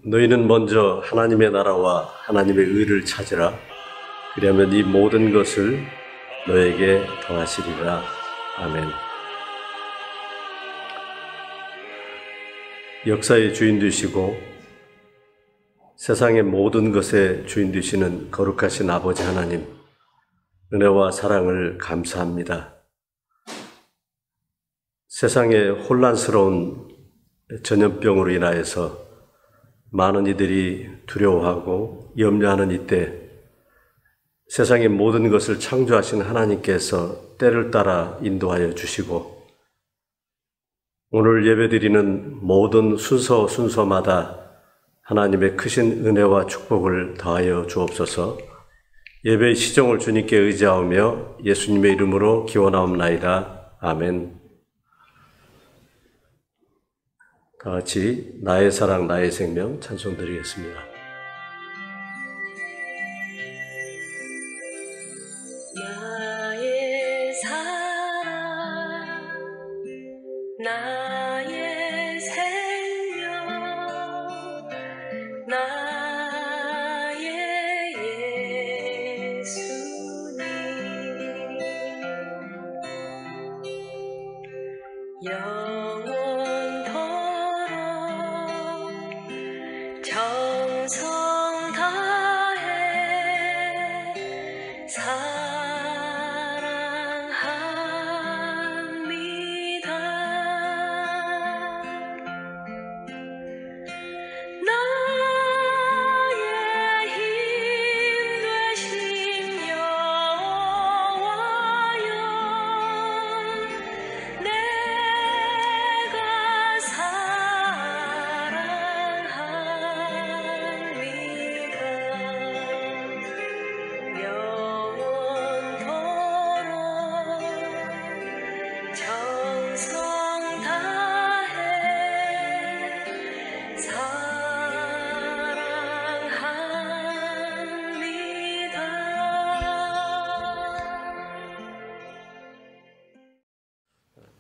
너희는 먼저 하나님의 나라와 하나님의 의를 찾으라. 그리하면 이 모든 것을 너에게 더하시리라. 아멘. 역사의 주인 되시고 세상의 모든 것의 주인 되시는 거룩하신 아버지 하나님, 은혜와 사랑을 감사합니다. 세상의 혼란스러운 전염병으로 인하여서 많은 이들이 두려워하고 염려하는 이때 세상의 모든 것을 창조하신 하나님께서 때를 따라 인도하여 주시고 오늘 예배드리는 모든 순서마다 하나님의 크신 은혜와 축복을 더하여 주옵소서. 예배의 시종을 주님께 의지하오며 예수님의 이름으로 기원하옵나이다. 아멘. 다 같이 나의 사랑 나의 생명 찬송 드리겠습니다. 나의 사랑 나의 생명 나의 예수님 정성 다해 사랑합니다. 나의 힘 되신 여호와여, 내가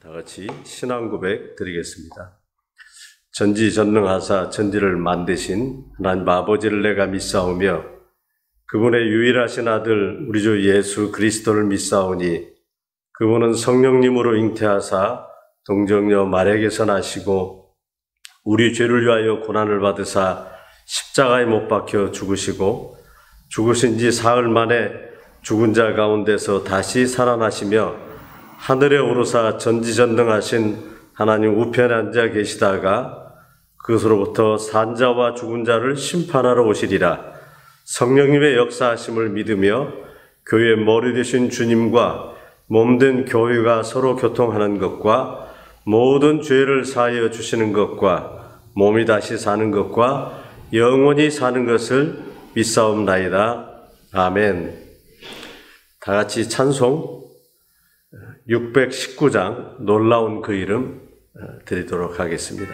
다 같이 신앙 고백 드리겠습니다. 전지전능하사 천지를 만드신 하나님 아버지를 내가 믿사오며 그분의 유일하신 아들 우리 주 예수 그리스도를 믿사오니 그분은 성령님으로 잉태하사 동정녀 마리아에게서 나시고 우리 죄를 위하여 고난을 받으사 십자가에 못 박혀 죽으시고 죽으신 지 사흘 만에 죽은 자 가운데서 다시 살아나시며 하늘에 오르사 전지전능하신 하나님 우편에 앉아 계시다가 그것으로부터 산자와 죽은 자를 심판하러 오시리라. 성령님의 역사하심을 믿으며 교회의 머리 되신 주님과 몸된 교회가 서로 교통하는 것과 모든 죄를 사하여 주시는 것과 몸이 다시 사는 것과 영원히 사는 것을 믿사옵나이다. 아멘. 다 같이 찬송 619장 놀라운 그 이름 드리도록 하겠습니다.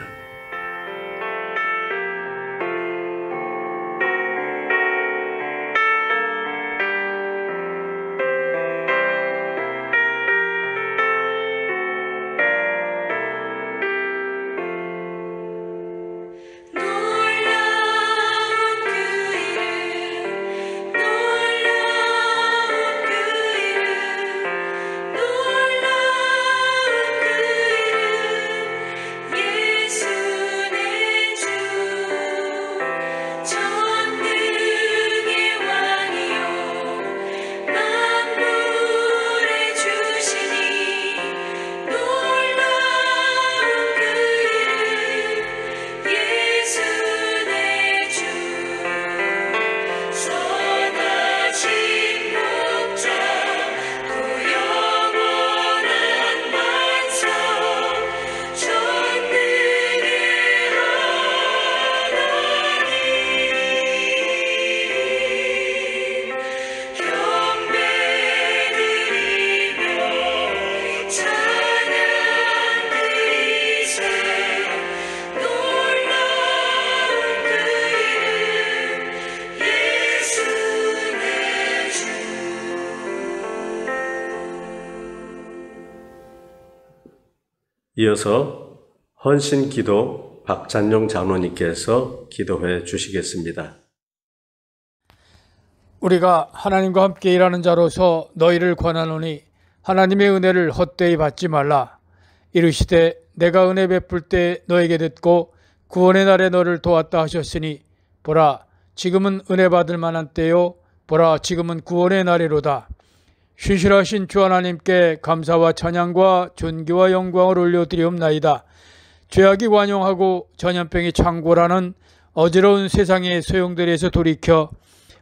이어서 헌신 기도 박찬용 장로님께서 기도해 주시겠습니다. 우리가 하나님과 함께 일하는 자로서 너희를 권하노니 하나님의 은혜를 헛되이 받지 말라. 이르시되 내가 은혜 베풀 때 너에게 듣고 구원의 날에 너를 도왔다 하셨으니 보라 지금은 은혜 받을 만한 때요 보라 지금은 구원의 날이로다. 신실하신 주 하나님께 감사와 찬양과 존귀와 영광을 올려드리옵나이다. 죄악이 관용하고 전염병이 창궐하는 어지러운 세상의 소용돌이에서 돌이켜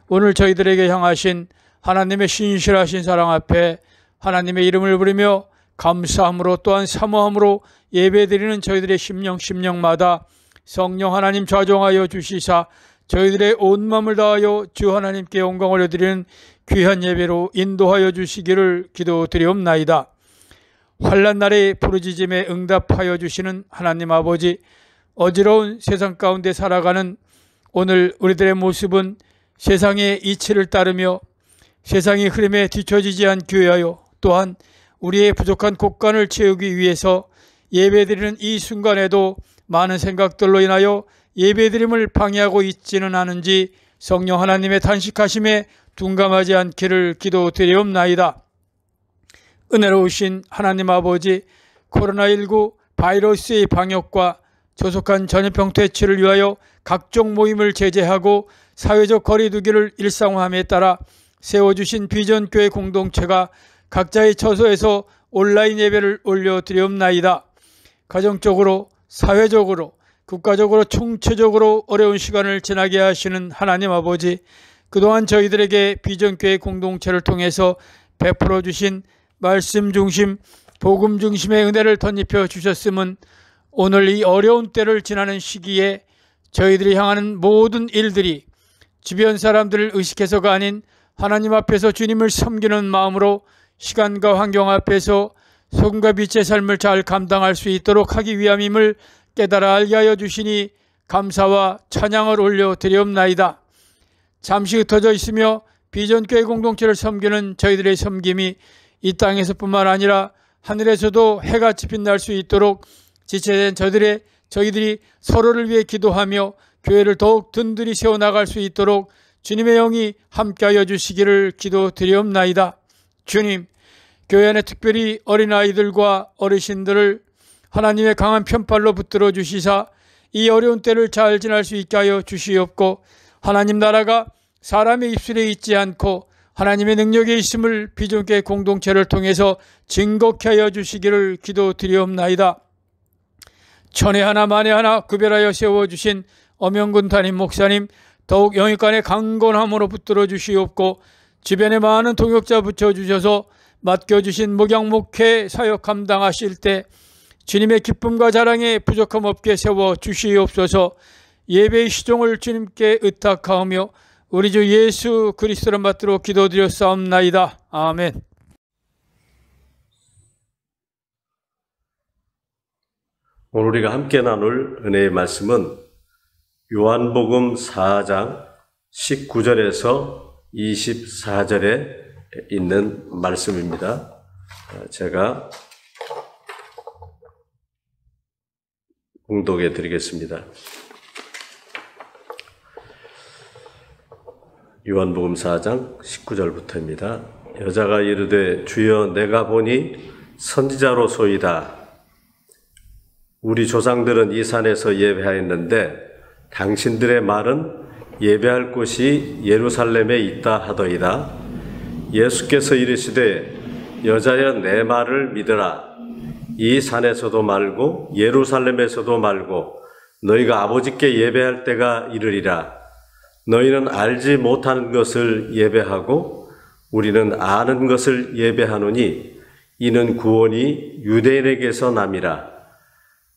오늘 저희들에게 향하신 하나님의 신실하신 사랑 앞에 하나님의 이름을 부르며 감사함으로 또한 사모함으로 예배드리는 저희들의 심령마다 성령 하나님 좌정하여 주시사 저희들의 온 마음을 다하여 주 하나님께 영광 올려드리는 귀한 예배로 인도하여 주시기를 기도드리옵나이다. 환난 날의 부르짖음에 응답하여 주시는 하나님 아버지, 어지러운 세상 가운데 살아가는 오늘 우리들의 모습은 세상의 이치를 따르며 세상의 흐름에 뒤처지지 않기 위하여 또한 우리의 부족한 곳간을 채우기 위해서 예배드리는 이 순간에도 많은 생각들로 인하여 예배드림을 방해하고 있지는 않은지 성령 하나님의 단식하심에 둔감하지 않기를 기도드리옵나이다. 은혜로우신 하나님 아버지, 코로나19 바이러스의 방역과 조속한 전염병 퇴치를 위하여 각종 모임을 제재하고 사회적 거리 두기를 일상화함에 따라 세워주신 비전교회 공동체가 각자의 처소에서 온라인 예배를 올려드리옵나이다. 가정적으로, 사회적으로, 국가적으로 총체적으로 어려운 시간을 지나게 하시는 하나님 아버지, 그동안 저희들에게 비전교회 공동체를 통해서 베풀어 주신 말씀 중심, 복음 중심의 은혜를 덧입혀 주셨음은 오늘 이 어려운 때를 지나는 시기에 저희들이 향하는 모든 일들이 주변 사람들을 의식해서가 아닌 하나님 앞에서 주님을 섬기는 마음으로 시간과 환경 앞에서 소금과 빛의 삶을 잘 감당할 수 있도록 하기 위함임을 깨달아 알게 하여 주시니 감사와 찬양을 올려드리옵나이다. 잠시 흩어져 있으며 비전교회 공동체를 섬기는 저희들의 섬김이 이 땅에서뿐만 아니라 하늘에서도 해같이 빛날 수 있도록 지체된 저희들이 서로를 위해 기도하며 교회를 더욱 든든히 세워나갈 수 있도록 주님의 영이 함께하여 주시기를 기도드리옵나이다. 주님, 교회 안에 특별히 어린아이들과 어르신들을 하나님의 강한 편팔로 붙들어 주시사 이 어려운 때를 잘 지날 수 있게 하여 주시옵고 하나님 나라가 사람의 입술에 있지 않고 하나님의 능력에 있음을 비전교회 공동체를 통해서 증거케 하여 주시기를 기도드리옵나이다. 천에 하나 만에 하나 구별하여 세워주신 엄영근 담임 목사님 더욱 영육간의 강건함으로 붙들어 주시옵고 주변에 많은 동역자 붙여주셔서 맡겨주신 목양 목회 사역 감당하실 때 주님의 기쁨과 자랑에 부족함 없게 세워 주시옵소서. 예배의 시종을 주님께 의탁하오며 우리 주 예수 그리스도를 받들어 기도드렸사옵나이다. 아멘. 오늘 우리가 함께 나눌 은혜의 말씀은 요한복음 4장 19절에서 24절에 있는 말씀입니다. 제가 봉독해 드리겠습니다. 요한복음 4장 19절부터입니다. 여자가 이르되 주여 내가 보니 선지자로소이다. 우리 조상들은 이 산에서 예배하였는데 당신들의 말은 예배할 곳이 예루살렘에 있다 하더이다. 예수께서 이르시되 여자여 내 말을 믿으라. 이 산에서도 말고 예루살렘에서도 말고 너희가 아버지께 예배할 때가 이르리라. 너희는 알지 못하는 것을 예배하고 우리는 아는 것을 예배하노니 이는 구원이 유대인에게서 남이라.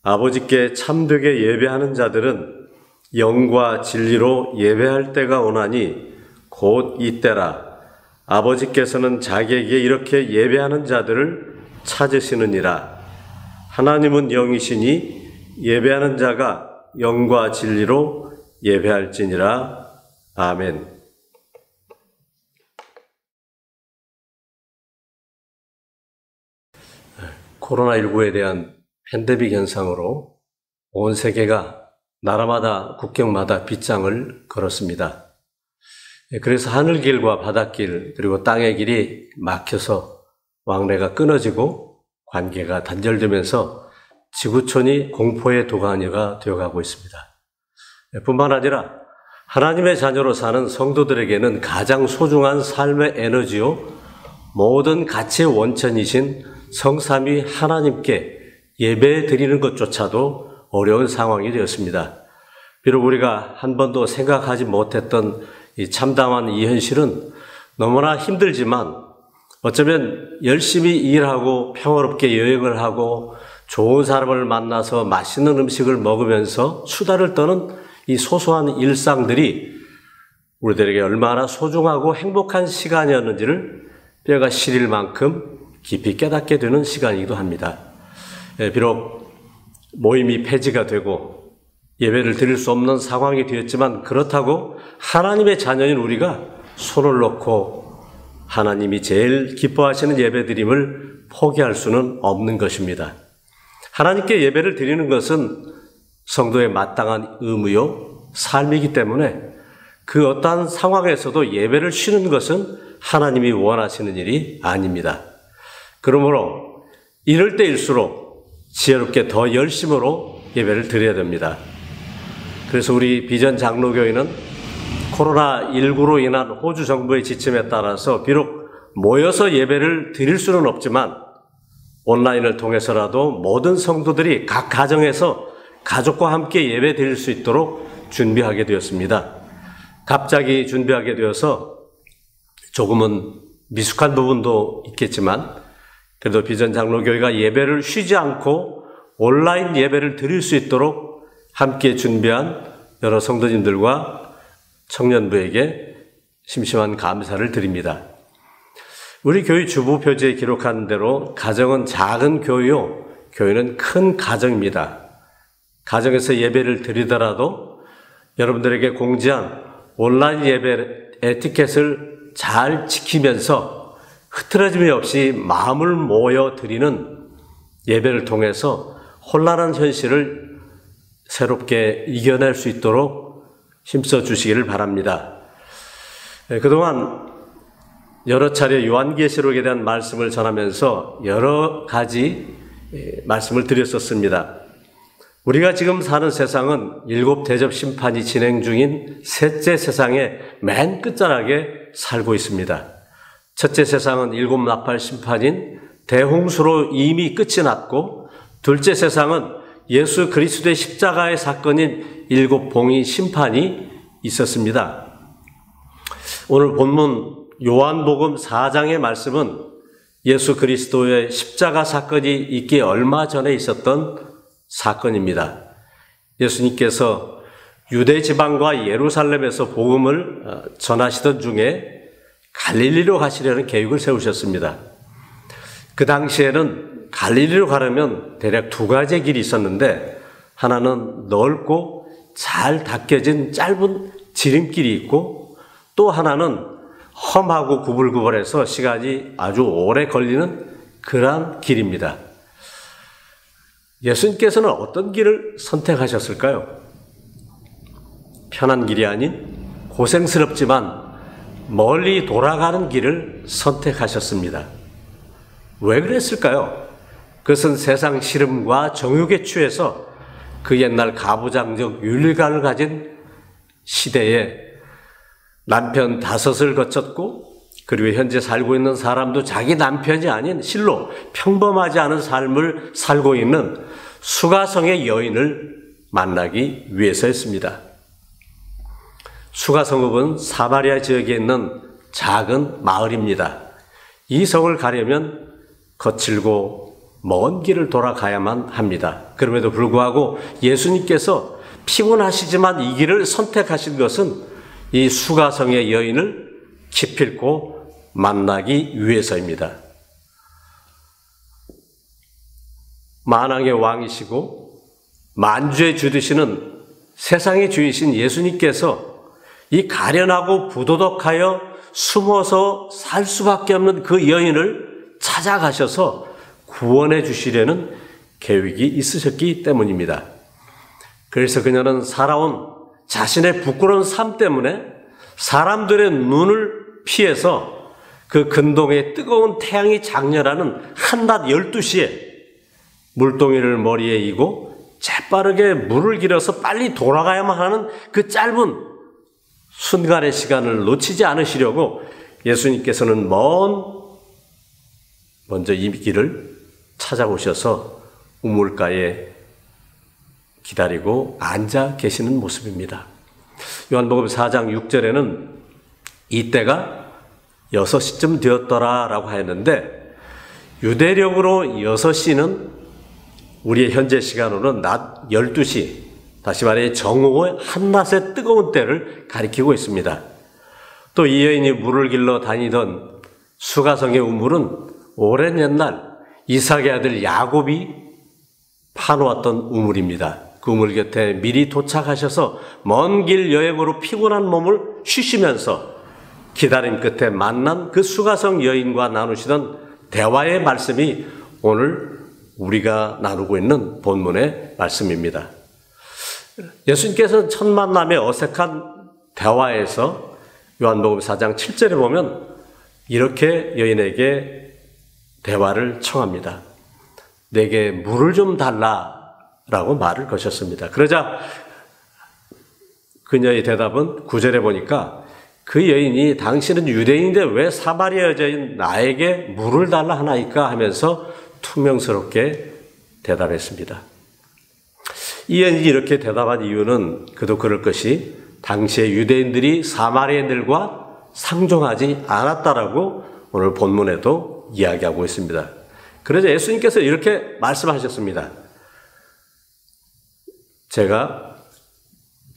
아버지께 참되게 예배하는 자들은 영과 진리로 예배할 때가 오나니 곧 이때라. 아버지께서는 자기에게 이렇게 예배하는 자들을 찾으시느니라. 하나님은 영이시니 예배하는 자가 영과 진리로 예배할지니라. 아멘. 코로나19에 대한 팬데믹 현상으로 온 세계가 나라마다 국경마다 빗장을 걸었습니다. 그래서 하늘길과 바닷길 그리고 땅의 길이 막혀서 왕래가 끊어지고 관계가 단절되면서 지구촌이 공포의 도가니가 되어가고 있습니다. 뿐만 아니라 하나님의 자녀로 사는 성도들에게는 가장 소중한 삶의 에너지요 모든 가치의 원천이신 성삼위 하나님께 예배 드리는 것조차도 어려운 상황이 되었습니다. 비록 우리가 한 번도 생각하지 못했던 이 참담한 이 현실은 너무나 힘들지만 어쩌면 열심히 일하고 평화롭게 여행을 하고 좋은 사람을 만나서 맛있는 음식을 먹으면서 수다를 떠는 이 소소한 일상들이 우리들에게 얼마나 소중하고 행복한 시간이었는지를 뼈가 시릴 만큼 깊이 깨닫게 되는 시간이기도 합니다. 비록 모임이 폐지가 되고 예배를 드릴 수 없는 상황이 되었지만 그렇다고 하나님의 자녀인 우리가 손을 놓고 하나님이 제일 기뻐하시는 예배드림을 포기할 수는 없는 것입니다. 하나님께 예배를 드리는 것은 성도의 마땅한 의무요 삶이기 때문에 그 어떠한 상황에서도 예배를 쉬는 것은 하나님이 원하시는 일이 아닙니다. 그러므로 이럴 때일수록 지혜롭게 더 열심으로 예배를 드려야 됩니다. 그래서 우리 비전 장로교회는 코로나19로 인한 호주 정부의 지침에 따라서 비록 모여서 예배를 드릴 수는 없지만 온라인을 통해서라도 모든 성도들이 각 가정에서 가족과 함께 예배 드릴 수 있도록 준비하게 되었습니다. 갑자기 준비하게 되어서 조금은 미숙한 부분도 있겠지만 그래도 비전 장로교회가 예배를 쉬지 않고 온라인 예배를 드릴 수 있도록 함께 준비한 여러 성도님들과 청년부에게 심심한 감사를 드립니다. 우리 교회 주부 표지에 기록한 대로 가정은 작은 교회요, 교회는 큰 가정입니다. 가정에서 예배를 드리더라도 여러분들에게 공지한 온라인 예배 에티켓을 잘 지키면서 흐트러짐이 없이 마음을 모여 드리는 예배를 통해서 혼란한 현실을 새롭게 이겨낼 수 있도록 힘써 주시기를 바랍니다. 그동안 여러 차례 요한계시록에 대한 말씀을 전하면서 여러 가지 말씀을 드렸었습니다. 우리가 지금 사는 세상은 7 대접 심판이 진행 중인 셋째 세상의 맨 끝자락에 살고 있습니다. 첫째 세상은 7 나팔 심판인 대홍수로 이미 끝이 났고, 둘째 세상은 예수 그리스도의 십자가의 사건인 7 봉의 심판이 있었습니다. 오늘 본문 요한복음 4장의 말씀은 예수 그리스도의 십자가 사건이 있기 얼마 전에 있었던 사건입니다. 예수님께서 유대 지방과 예루살렘에서 복음을 전하시던 중에 갈릴리로 가시려는 계획을 세우셨습니다. 그 당시에는 갈릴리로 가려면 대략 2가지의 길이 있었는데, 하나는 넓고 잘 닦여진 짧은 지름길이 있고, 또 하나는 험하고 구불구불해서 시간이 아주 오래 걸리는 그러한 길입니다. 예수님께서는 어떤 길을 선택하셨을까요? 편한 길이 아닌 고생스럽지만 멀리 돌아가는 길을 선택하셨습니다. 왜 그랬을까요? 그것은 세상 시름과 정욕에 취해서 그 옛날 가부장적 윤리관을 가진 시대에 남편 5을 거쳤고, 그리고 현재 살고 있는 사람도 자기 남편이 아닌 실로 평범하지 않은 삶을 살고 있는 수가성의 여인을 만나기 위해서였습니다. 수가성읍은 사마리아 지역에 있는 작은 마을입니다. 이 성을 가려면 거칠고 먼 길을 돌아가야만 합니다. 그럼에도 불구하고 예수님께서 피곤하시지만 이 길을 선택하신 것은 이 수가성의 여인을 기필코 만나기 위해서입니다. 만왕의 왕이시고 만주의 주 되시는 세상의 주이신 예수님께서 이 가련하고 부도덕하여 숨어서 살 수밖에 없는 그 여인을 찾아가셔서 구원해 주시려는 계획이 있으셨기 때문입니다. 그래서 그녀는 살아온 자신의 부끄러운 삶 때문에 사람들의 눈을 피해서 그 근동에 뜨거운 태양이 장렬하는 한낮 12시에 물동이를 머리에 이고 재빠르게 물을 길어서 빨리 돌아가야만 하는 그 짧은 순간의 시간을 놓치지 않으시려고 예수님께서는 먼저 이 길을 찾아오셔서 우물가에 기다리고 앉아 계시는 모습입니다. 요한복음 4장 6절에는 이때가 6시쯤 되었더라라고 하였는데 유대력으로 6시는 우리의 현재 시간으로는 낮 12시, 다시 말해 정오의 한낮의 뜨거운 때를 가리키고 있습니다. 또 이 여인이 물을 길러 다니던 수가성의 우물은 오랜 옛날 이삭의 아들 야곱이 파놓았던 우물입니다. 그 우물 곁에 미리 도착하셔서 먼 길 여행으로 피곤한 몸을 쉬시면서 기다림 끝에 만난 그 수가성 여인과 나누시던 대화의 말씀이 오늘 우리가 나누고 있는 본문의 말씀입니다. 예수님께서는 첫 만남의 어색한 대화에서 요한복음 4장 7절에 보면 이렇게 여인에게 대화를 청합니다. 내게 물을 좀 달라라고 말을 거셨습니다. 그러자 그녀의 대답은 9절에 보니까 그 여인이 당신은 유대인인데 왜 사마리아 여자인 나에게 물을 달라 하나이까 하면서 퉁명스럽게 대답했습니다. 이 여인이 이렇게 대답한 이유는 그도 그럴 것이 당시의 유대인들이 사마리아인들과 상종하지 않았다라고 오늘 본문에도 이야기하고 있습니다. 그래서 예수님께서 이렇게 말씀하셨습니다. 제가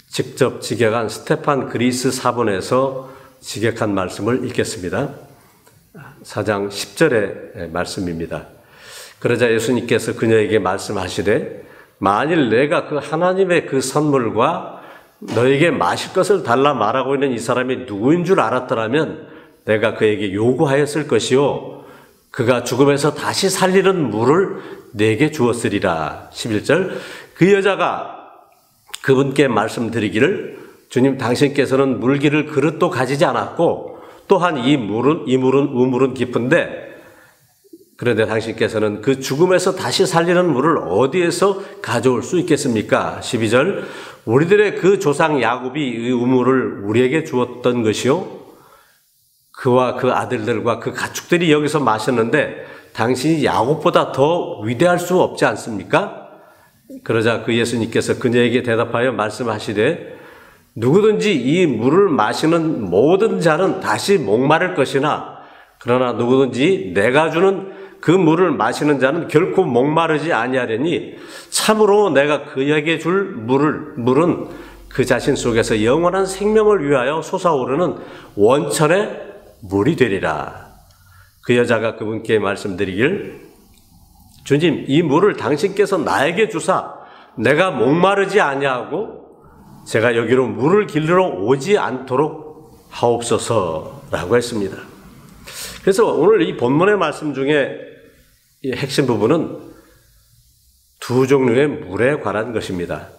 직접 직역한 스테판 그리스 사본에서 직역한 말씀을 읽겠습니다. 4장 10절의 말씀입니다. 그러자 예수님께서 그녀에게 말씀하시되 만일 내가 그 하나님의 그 선물과 너에게 마실 것을 달라 말하고 있는 이 사람이 누구인 줄 알았더라면 내가 그에게 요구하였을 것이요 그가 죽음에서 다시 살리는 물을 내게 주었으리라. 11절 그 여자가 그분께 말씀드리기를 주님 당신께서는 물기를 그릇도 가지지 않았고 또한 이 우물은 깊은데 그런데 당신께서는 그 죽음에서 다시 살리는 물을 어디에서 가져올 수 있겠습니까? 12절 우리들의 그 조상 야곱이 이 우물을 우리에게 주었던 것이요 그와 그 아들들과 그 가축들이 여기서 마셨는데 당신이 야곱보다 더 위대할 수 없지 않습니까? 그러자 그 예수님께서 그녀에게 대답하여 말씀하시되 누구든지 이 물을 마시는 모든 자는 다시 목마를 것이나 그러나 누구든지 내가 주는 그 물을 마시는 자는 결코 목마르지 아니하려니 참으로 내가 그에게 줄 물은 그 자신 속에서 영원한 생명을 위하여 솟아오르는 원천의 물이 되리라. 그 여자가 그분께 말씀드리길 주님 이 물을 당신께서 나에게 주사 내가 목마르지 아니하고 제가 여기로 물을 길러 오지 않도록 하옵소서라고 했습니다. 그래서 오늘 이 본문의 말씀 중에 이 핵심 부분은 두 종류의 물에 관한 것입니다.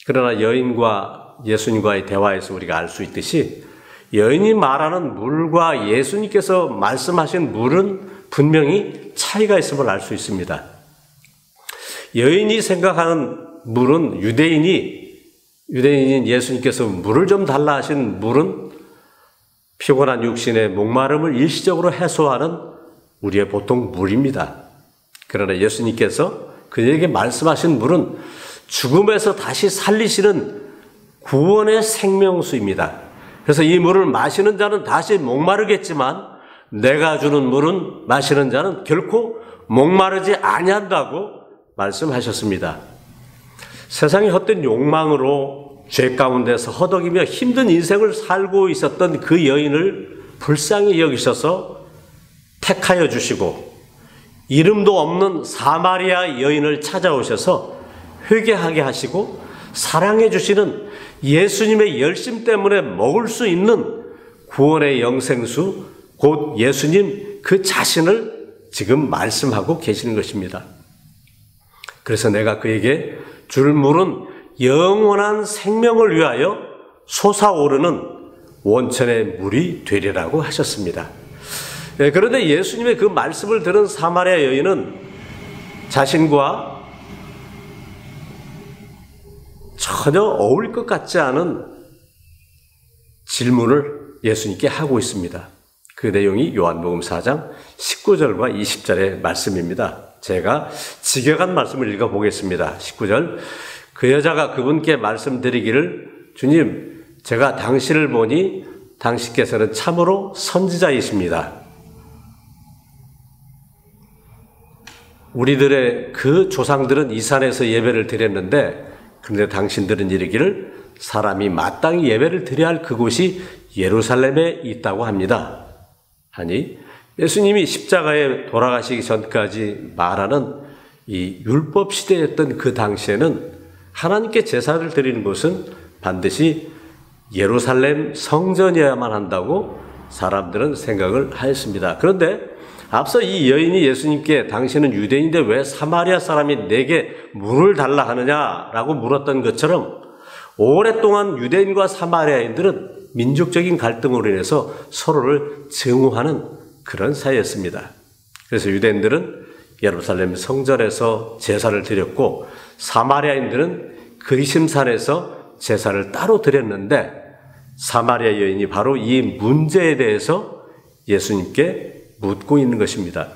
그러나 여인과 예수님과의 대화에서 우리가 알 수 있듯이 여인이 말하는 물과 예수님께서 말씀하신 물은 분명히 차이가 있음을 알 수 있습니다. 여인이 생각하는 물은 유대인인 예수님께서 물을 좀 달라 하신 물은 피곤한 육신의 목마름을 일시적으로 해소하는 우리의 보통 물입니다. 그러나 예수님께서 그에게 말씀하신 물은 죽음에서 다시 살리시는 구원의 생명수입니다. 그래서 이 물을 마시는 자는 다시 목마르겠지만 내가 주는 물은 마시는 자는 결코 목마르지 아니한다고 말씀하셨습니다. 세상의 헛된 욕망으로 죄 가운데서 허덕이며 힘든 인생을 살고 있었던 그 여인을 불쌍히 여기셔서 택하여 주시고 이름도 없는 사마리아 여인을 찾아오셔서 회개하게 하시고 사랑해 주시는 예수님의 열심 때문에 먹을 수 있는 구원의 영생수 곧 예수님 그 자신을 지금 말씀하고 계시는 것입니다. 그래서 내가 그에게 줄 물은 영원한 생명을 위하여 솟아오르는 원천의 물이 되리라고 하셨습니다. 그런데 예수님의 그 말씀을 들은 사마리아 여인은 자신과 전혀 어울릴 것 같지 않은 질문을 예수님께 하고 있습니다. 그 내용이 요한복음 4장 19절과 20절의 말씀입니다. 제가 직역한 말씀을 읽어보겠습니다. 19절, 그 여자가 그분께 말씀드리기를 주님, 제가 당신을 보니 당신께서는 참으로 선지자이십니다. 우리들의 그 조상들은 이 산에서 예배를 드렸는데 그런데 당신들은 이르기를 사람이 마땅히 예배를 드려야 할 그곳이 예루살렘에 있다고 합니다. 하니 예수님이 십자가에 돌아가시기 전까지 말하는 이 율법 시대였던 그 당시에는 하나님께 제사를 드리는 곳은 반드시 예루살렘 성전이어야만 한다고 사람들은 생각을 하였습니다. 그런데 앞서 이 여인이 예수님께 당신은 유대인인데 왜 사마리아 사람이 내게 물을 달라 하느냐라고 물었던 것처럼 오랫동안 유대인과 사마리아인들은 민족적인 갈등으로 인해서 서로를 증오하는 그런 사이였습니다. 그래서 유대인들은 예루살렘 성전에서 제사를 드렸고 사마리아인들은 그리심산에서 제사를 따로 드렸는데 사마리아 여인이 바로 이 문제에 대해서 예수님께 묻고 있는 것입니다.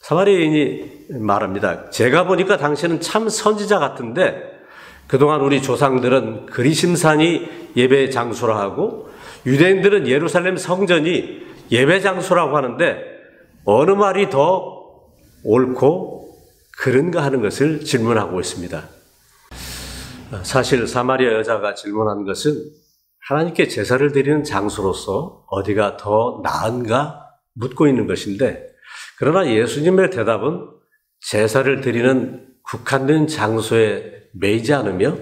사마리아 여인이 말합니다. 제가 보니까 당신은 참 선지자 같은데 그동안 우리 조상들은 그리심산이 예배 장소라 하고 유대인들은 예루살렘 성전이 예배 장소라고 하는데 어느 말이 더 옳고 그런가 하는 것을 질문하고 있습니다. 사실 사마리아 여자가 질문한 것은 하나님께 제사를 드리는 장소로서 어디가 더 나은가 묻고 있는 것인데 그러나 예수님의 대답은 제사를 드리는 국한된 장소에 매이지 않으며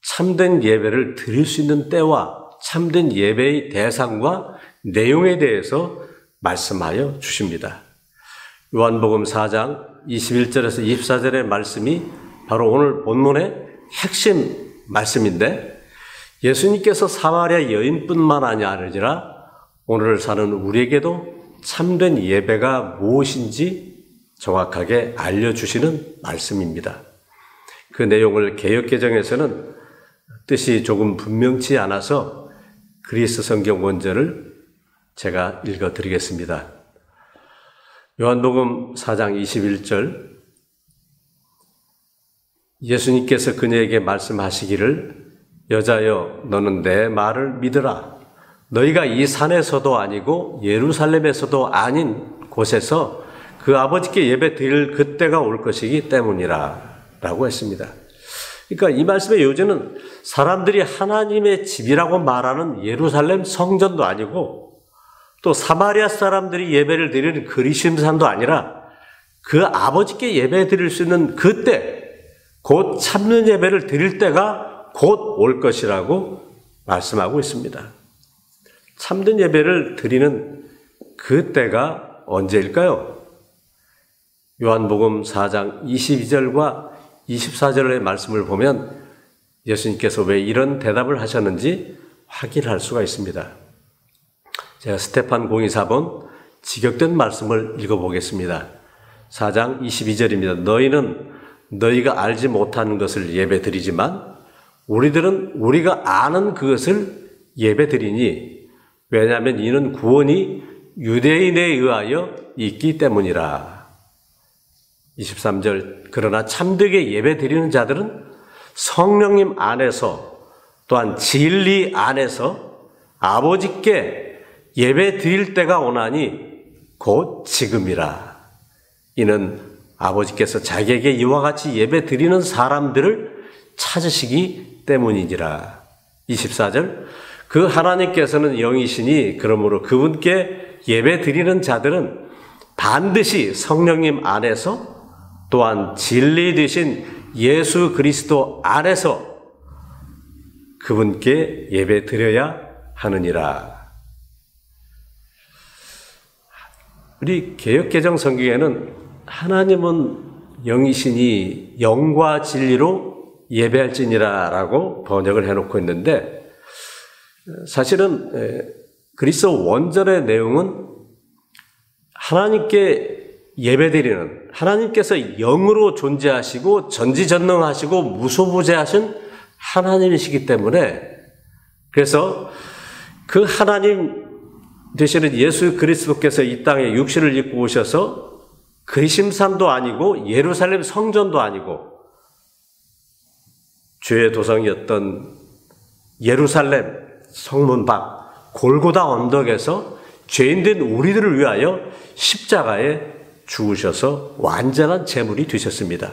참된 예배를 드릴 수 있는 때와 참된 예배의 대상과 내용에 대해서 말씀하여 주십니다. 요한복음 4장 21절에서 24절의 말씀이 바로 오늘 본문의 핵심 말씀인데 예수님께서 사마리아 여인뿐만 아니라 오늘 사는 우리에게도 참된 예배가 무엇인지 정확하게 알려주시는 말씀입니다. 그 내용을 개역개정에서는 뜻이 조금 분명치 않아서 그리스 성경 원절을 제가 읽어드리겠습니다. 요한복음 4장 21절 예수님께서 그녀에게 말씀하시기를 여자여 너는 내 말을 믿으라. 너희가 이 산에서도 아니고 예루살렘에서도 아닌 곳에서 그 아버지께 예배 드릴 그때가 올 것이기 때문이라 라고 했습니다. 그러니까 이 말씀의 요지는 사람들이 하나님의 집이라고 말하는 예루살렘 성전도 아니고 또 사마리아 사람들이 예배를 드리는 그리심산도 아니라 그 아버지께 예배 드릴 수 있는 그때 곧 참는 예배를 드릴 때가 곧 올 것이라고 말씀하고 있습니다. 참된 예배를 드리는 그 때가 언제일까요? 요한복음 4장 22절과 24절의 말씀을 보면 예수님께서 왜 이런 대답을 하셨는지 확인할 수가 있습니다. 제가 스테판 공의사본 직역된 말씀을 읽어보겠습니다. 4장 22절입니다. 너희는 너희가 알지 못하는 것을 예배 드리지만 우리들은 우리가 아는 그것을 예배 드리니 왜냐하면 이는 구원이 유대인에 의하여 있기 때문이라. 23절 그러나 참되게 예배 드리는 자들은 성령님 안에서 또한 진리 안에서 아버지께 예배 드릴 때가 오나니 곧 지금이라. 이는 아버지께서 자기에게 이와 같이 예배 드리는 사람들을 찾으시기 때문이니라. 24절 그 하나님께서는 영이시니 그러므로 그분께 예배 드리는 자들은 반드시 성령님 안에서 또한 진리 되신 예수 그리스도 안에서 그분께 예배 드려야 하느니라. 우리 개역개정 성경에는 하나님은 영이시니 영과 진리로 예배할지니라라고 번역을 해놓고 있는데 사실은 그리스도 원절의 내용은 하나님께 예배드리는, 하나님께서 영으로 존재하시고 전지전능하시고 무소부재하신 하나님이시기 때문에, 그래서 그 하나님 되시는 예수 그리스도께서 이 땅에 육신을 입고 오셔서 그리심산도 아니고 예루살렘 성전도 아니고 죄의 도성이었던 예루살렘 성문 밖 골고다 언덕에서 죄인된 우리들을 위하여 십자가에 죽으셔서 완전한 제물이 되셨습니다.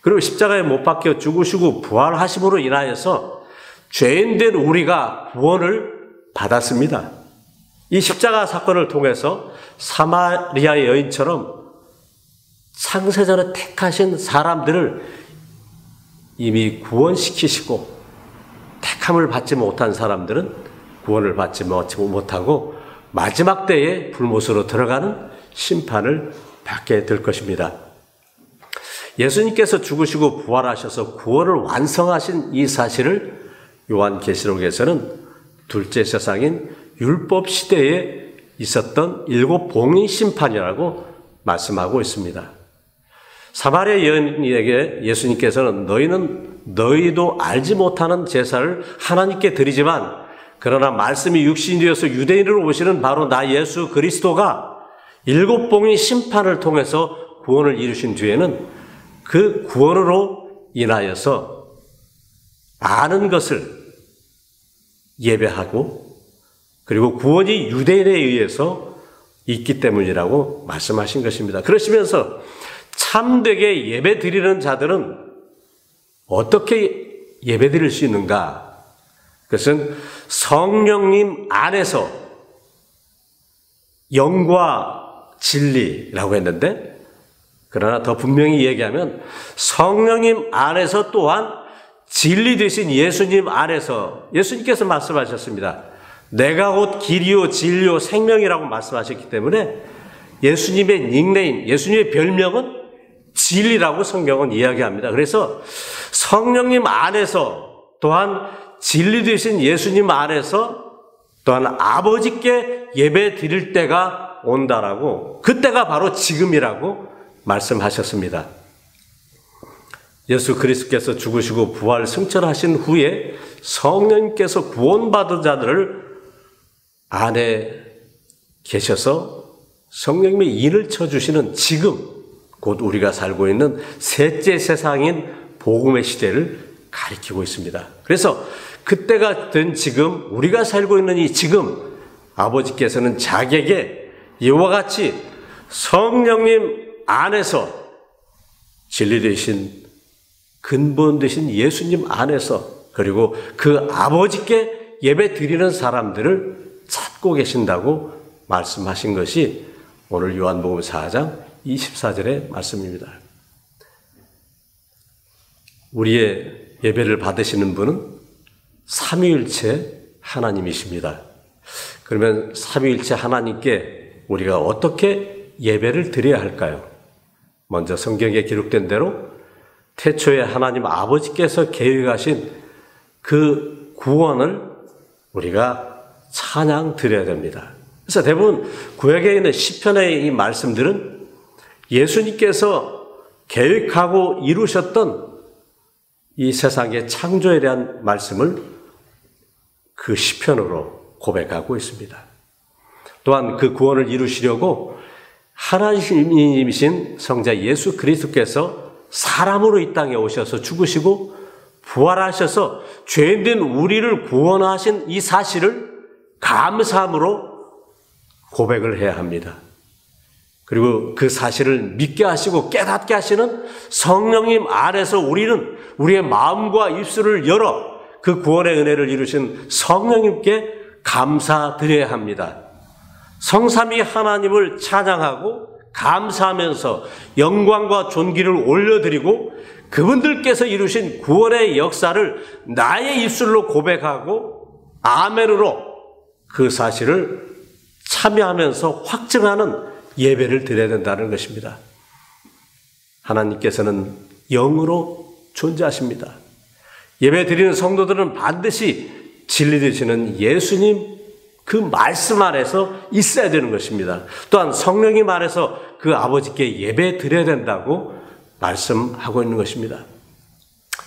그리고 십자가에 못 박혀 죽으시고 부활하심으로 인하여서 죄인된 우리가 구원을 받았습니다. 이 십자가 사건을 통해서 사마리아 여인처럼 창세전에 택하신 사람들을 이미 구원시키시고, 택함을 받지 못한 사람들은 구원을 받지 못하고 마지막 때에 불못으로 들어가는 심판을 받게 될 것입니다. 예수님께서 죽으시고 부활하셔서 구원을 완성하신 이 사실을 요한계시록에서는 둘째 세상인 율법 시대에 있었던 일곱 봉인 심판이라고 말씀하고 있습니다. 사마리아 여인에게 예수님께서는 너희도 알지 못하는 제사를 하나님께 드리지만, 그러나 말씀이 육신이 되어서 유대인으로 오시는 바로 나 예수 그리스도가 일곱 봉인 심판을 통해서 구원을 이루신 뒤에는 그 구원으로 인하여서 아는 것을 예배하고, 그리고 구원이 유대인에 의해서 있기 때문이라고 말씀하신 것입니다. 그러시면서 참되게 예배 드리는 자들은 어떻게 예배 드릴 수 있는가? 그것은 성령님 안에서 영과 진리라고 했는데, 그러나 더 분명히 얘기하면 성령님 안에서 또한 진리 되신 예수님 안에서, 예수님께서 말씀하셨습니다. 내가 곧 길이요 진리요 생명이라고 말씀하셨기 때문에 예수님의 닉네임, 예수님의 별명은 진리라고 성경은 이야기합니다. 그래서 성령님 안에서 또한 진리 되신 예수님 안에서 또한 아버지께 예배 드릴 때가 온다라고, 그때가 바로 지금이라고 말씀하셨습니다. 예수 그리스도께서 죽으시고 부활 승천하신 후에 성령님께서 구원받은 자들을 안에 계셔서 성령님의 인을 쳐주시는 지금, 곧 우리가 살고 있는 셋째 세상인 복음의 시대를 가리키고 있습니다. 그래서 그때가 된 지금, 우리가 살고 있는 이 지금, 아버지께서는 자기에게 이와 같이 성령님 안에서 진리 되신, 근본 되신 예수님 안에서, 그리고 그 아버지께 예배 드리는 사람들을 찾고 계신다고 말씀하신 것이 오늘 요한복음 4장 24절의 말씀입니다. 우리의 예배를 받으시는 분은 삼위일체 하나님이십니다. 그러면 삼위일체 하나님께 우리가 어떻게 예배를 드려야 할까요? 먼저 성경에 기록된 대로 태초에 하나님 아버지께서 계획하신 그 구원을 우리가 찬양 드려야 됩니다. 그래서 대부분 구약에 있는 시편의 이 말씀들은 예수님께서 계획하고 이루셨던 이 세상의 창조에 대한 말씀을 그 시편으로 고백하고 있습니다. 또한 그 구원을 이루시려고 하나님이신 성자 예수 그리스도께서 사람으로 이 땅에 오셔서 죽으시고 부활하셔서 죄인된 우리를 구원하신 이 사실을 감사함으로 고백을 해야 합니다. 그리고 그 사실을 믿게 하시고 깨닫게 하시는 성령님 안에서 우리는 우리의 마음과 입술을 열어 그 구원의 은혜를 이루신 성령님께 감사드려야 합니다. 성삼위 하나님을 찬양하고 감사하면서 영광과 존귀를 올려드리고 그분들께서 이루신 구원의 역사를 나의 입술로 고백하고 아멘으로 그 사실을 참여하면서 확증하는 예배를 드려야 된다는 것입니다. 하나님께서는 영으로 존재하십니다. 예배 드리는 성도들은 반드시 진리 되시는 예수님 그 말씀 안에서 있어야 되는 것입니다. 또한 성령이 말해서 그 아버지께 예배 드려야 된다고 말씀하고 있는 것입니다.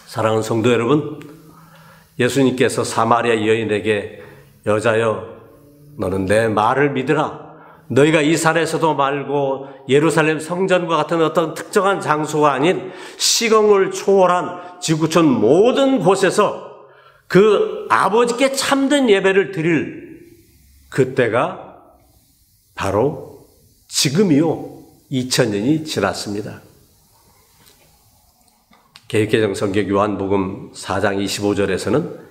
사랑하는 성도 여러분, 예수님께서 사마리아 여인에게 여자여 너는 내 말을 믿으라. 너희가 이 산에서도 말고 예루살렘 성전과 같은 어떤 특정한 장소가 아닌 시공을 초월한 지구촌 모든 곳에서 그 아버지께 참된 예배를 드릴 그때가 바로 지금이요. 2000년이 지났습니다. 개역개정 성경 요한복음 4장 25절에서는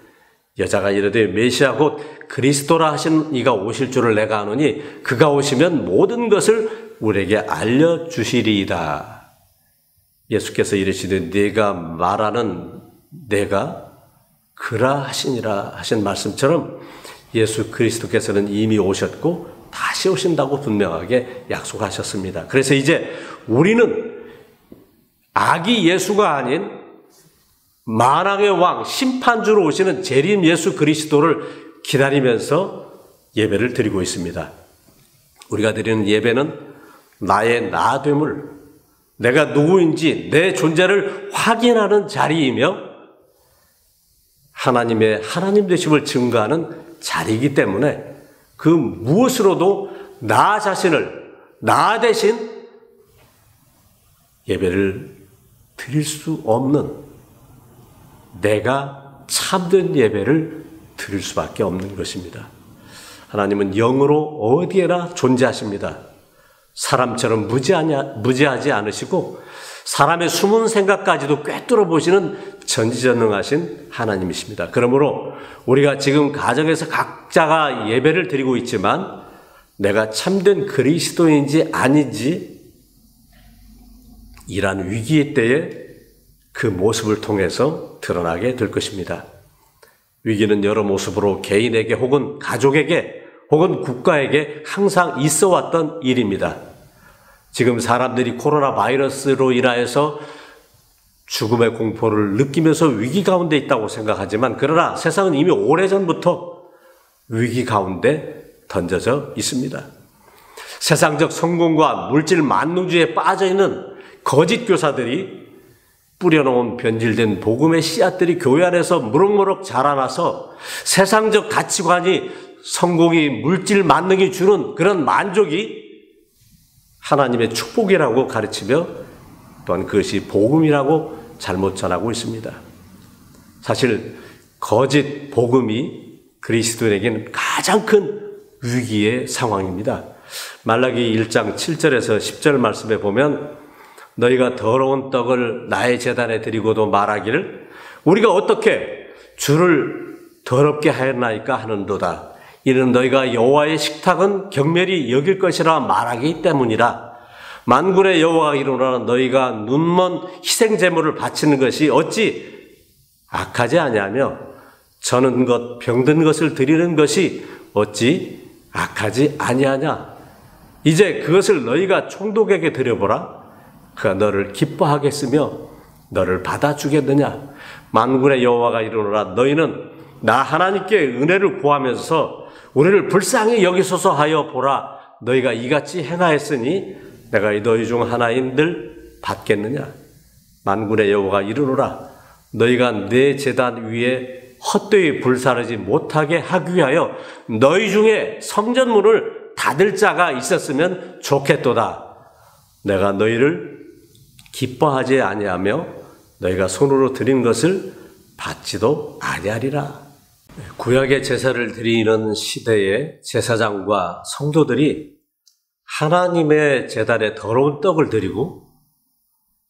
여자가 이르되 메시아 곧 그리스도라 하신 이가 오실 줄을 내가 아노니 그가 오시면 모든 것을 우리에게 알려주시리이다. 예수께서 이르시되 네가 말하는 내가 그라 하시니라 하신 말씀처럼 예수 그리스도께서는 이미 오셨고 다시 오신다고 분명하게 약속하셨습니다. 그래서 이제 우리는 아기 예수가 아닌 만왕의 왕 심판주로 오시는 재림 예수 그리스도를 기다리면서 예배를 드리고 있습니다. 우리가 드리는 예배는 나의 나됨을, 내가 누구인지 내 존재를 확인하는 자리이며 하나님의 하나님 되심을 증거하는 자리이기 때문에 그 무엇으로도 나 자신을 나 대신 예배를 드릴 수 없는, 내가 참된 예배를 드릴 수밖에 없는 것입니다. 하나님은 영으로 어디에나 존재하십니다. 사람처럼 무지하지 않으시고 사람의 숨은 생각까지도 꿰뚫어 보시는 전지전능하신 하나님이십니다. 그러므로 우리가 지금 가정에서 각자가 예배를 드리고 있지만 내가 참된 그리스도인지 아닌지 이러한 위기의 때에 그 모습을 통해서 드러나게 될 것입니다. 위기는 여러 모습으로 개인에게 혹은 가족에게 혹은 국가에게 항상 있어 왔던 일입니다. 지금 사람들이 코로나 바이러스로 인하여서 죽음의 공포를 느끼면서 위기 가운데 있다고 생각하지만 그러나 세상은 이미 오래전부터 위기 가운데 던져져 있습니다. 세상적 성공과 물질 만능주의에 빠져있는 거짓 교사들이 뿌려놓은 변질된 복음의 씨앗들이 교회 안에서 무럭무럭 자라나서 세상적 가치관이 성공이 물질 만능이 주는 그런 만족이 하나님의 축복이라고 가르치며 또한 그것이 복음이라고 잘못 전하고 있습니다. 사실 거짓 복음이 그리스도인에게는 가장 큰 위기의 상황입니다. 말라기 1장 7절에서 10절 말씀에 보면 너희가 더러운 떡을 나의 제단에 드리고도 말하기를 우리가 어떻게 주를 더럽게 하였나이까 하는도다. 이는 너희가 여호와의 식탁은 경멸히 여길 것이라 말하기 때문이라. 만군의 여호와가 이르노라 너희가 눈먼 희생제물을 바치는 것이 어찌 악하지 아니하며 저는 것 병든 것을 드리는 것이 어찌 악하지 아니하냐. 이제 그것을 너희가 총독에게 드려보라. 그가 너를 기뻐하겠으며 너를 받아주겠느냐. 만군의 여호와가 이르노라 너희는 나 하나님께 은혜를 구하면서 우리를 불쌍히 여기소서 하여 보라. 너희가 이같이 행하였으니 내가 너희 중 하나인들 받겠느냐. 만군의 여호와가 이르노라 너희가 내 제단 위에 헛되이 불사르지 못하게 하기 위하여 너희 중에 성전문을 닫을 자가 있었으면 좋겠도다. 내가 너희를 기뻐하지 아니하며 너희가 손으로 드린 것을 받지도 아니하리라. 구약의 제사를 드리는 시대의 제사장과 성도들이 하나님의 제단에 더러운 떡을 드리고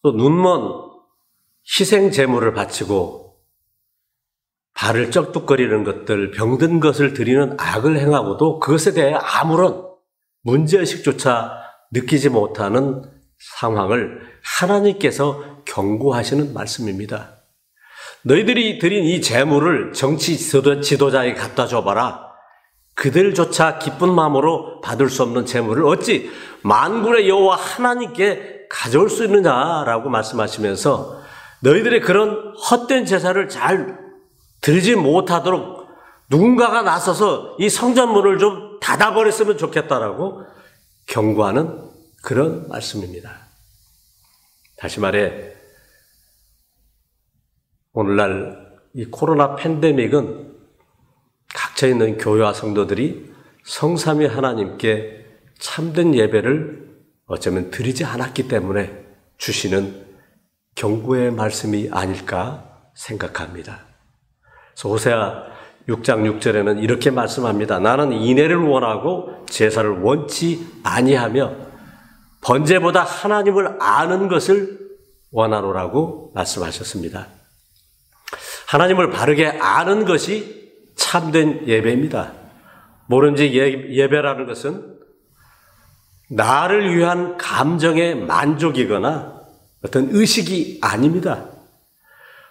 또 눈먼 희생 제물을 바치고 발을 쩍뚝거리는 것들, 병든 것을 드리는 악을 행하고도 그것에 대해 아무런 문제의식조차 느끼지 못하는 상황을 하나님께서 경고하시는 말씀입니다. 너희들이 드린 이 제물을 정치 지도자에게 갖다 줘봐라. 그들조차 기쁜 마음으로 받을 수 없는 제물을 어찌 만군의 여호와 하나님께 가져올 수 있느냐라고 말씀하시면서 너희들의 그런 헛된 제사를 잘 드리지 못하도록 누군가가 나서서 이 성전문을 좀 닫아버렸으면 좋겠다라고 경고하는 그런 말씀입니다. 다시 말해 오늘날 이 코로나 팬데믹은 각처에 있는 교회와 성도들이 성삼위 하나님께 참된 예배를 어쩌면 드리지 않았기 때문에 주시는 경고의 말씀이 아닐까 생각합니다. 그래서 호세아 6장 6절에는 이렇게 말씀합니다. 나는 인애를 원하고 제사를 원치 아니하며 번제보다 하나님을 아는 것을 원하노라고 말씀하셨습니다. 하나님을 바르게 아는 것이 참된 예배입니다. 뭐든지 예배라는 것은 나를 위한 감정의 만족이거나 어떤 의식이 아닙니다.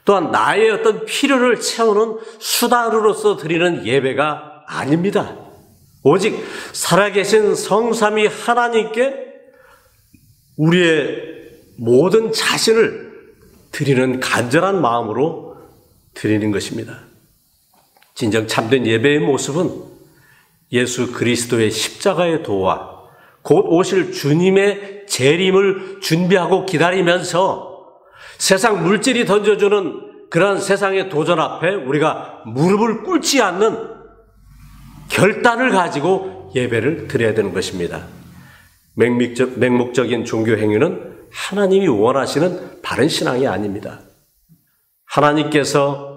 또한 나의 어떤 필요를 채우는 수단으로서 드리는 예배가 아닙니다. 오직 살아계신 성삼위 하나님께 우리의 모든 자신을 드리는 간절한 마음으로 드리는 것입니다. 진정 참된 예배의 모습은 예수 그리스도의 십자가의 도와 곧 오실 주님의 재림을 준비하고 기다리면서 세상 물질이 던져주는 그런 세상의 도전 앞에 우리가 무릎을 꿇지 않는 결단을 가지고 예배를 드려야 되는 것입니다. 맹목적인 종교 행위는 하나님이 원하시는 바른 신앙이 아닙니다. 하나님께서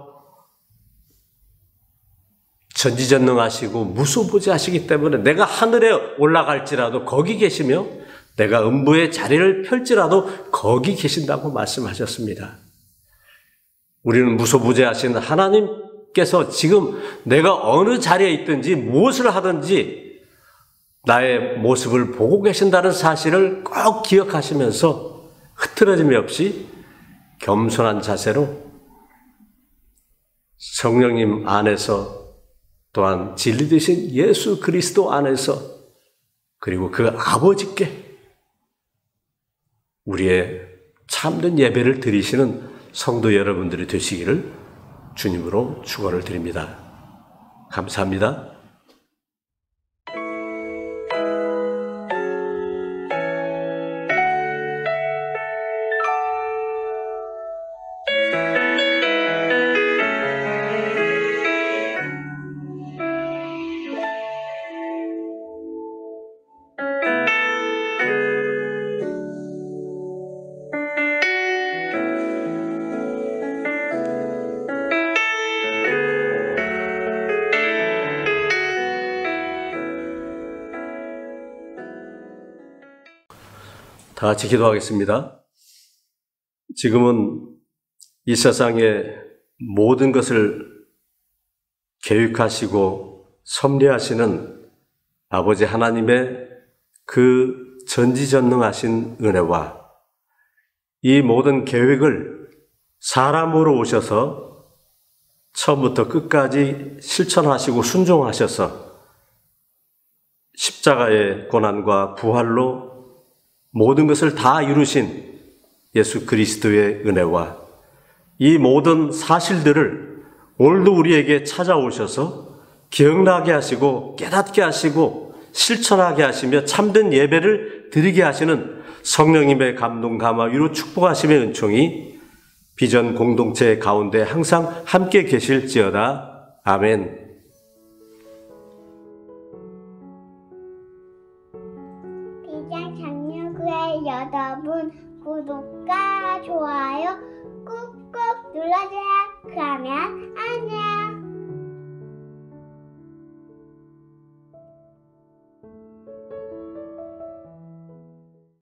전지전능하시고 무소부지하시기 때문에 내가 하늘에 올라갈지라도 거기 계시며 내가 음부의 자리를 펼지라도 거기 계신다고 말씀하셨습니다. 우리는 무소부지하신 하나님께서 지금 내가 어느 자리에 있든지 무엇을 하든지 나의 모습을 보고 계신다는 사실을 꼭 기억하시면서 흐트러짐이 없이 겸손한 자세로 성령님 안에서 또한 진리 되신 예수 그리스도 안에서 그리고 그 아버지께 우리의 참된 예배를 드리시는 성도 여러분들이 되시기를 주님으로 축원을 드립니다. 감사합니다. 다 같이 기도하겠습니다. 지금은 이 세상의 모든 것을 계획하시고 섭리하시는 아버지 하나님의 그 전지전능하신 은혜와 이 모든 계획을 사람으로 오셔서 처음부터 끝까지 실천하시고 순종하셔서 십자가의 고난과 부활로 모든 것을 다 이루신 예수 그리스도의 은혜와 이 모든 사실들을 오늘도 우리에게 찾아오셔서 기억나게 하시고 깨닫게 하시고 실천하게 하시며 참된 예배를 드리게 하시는 성령님의 감동 감화 위로 축복하심의 은총이 비전 공동체 가운데 항상 함께 계실지어다. 아멘. 여러분 구독과 좋아요 꾹꾹 눌러주세요. 그러면 안녕.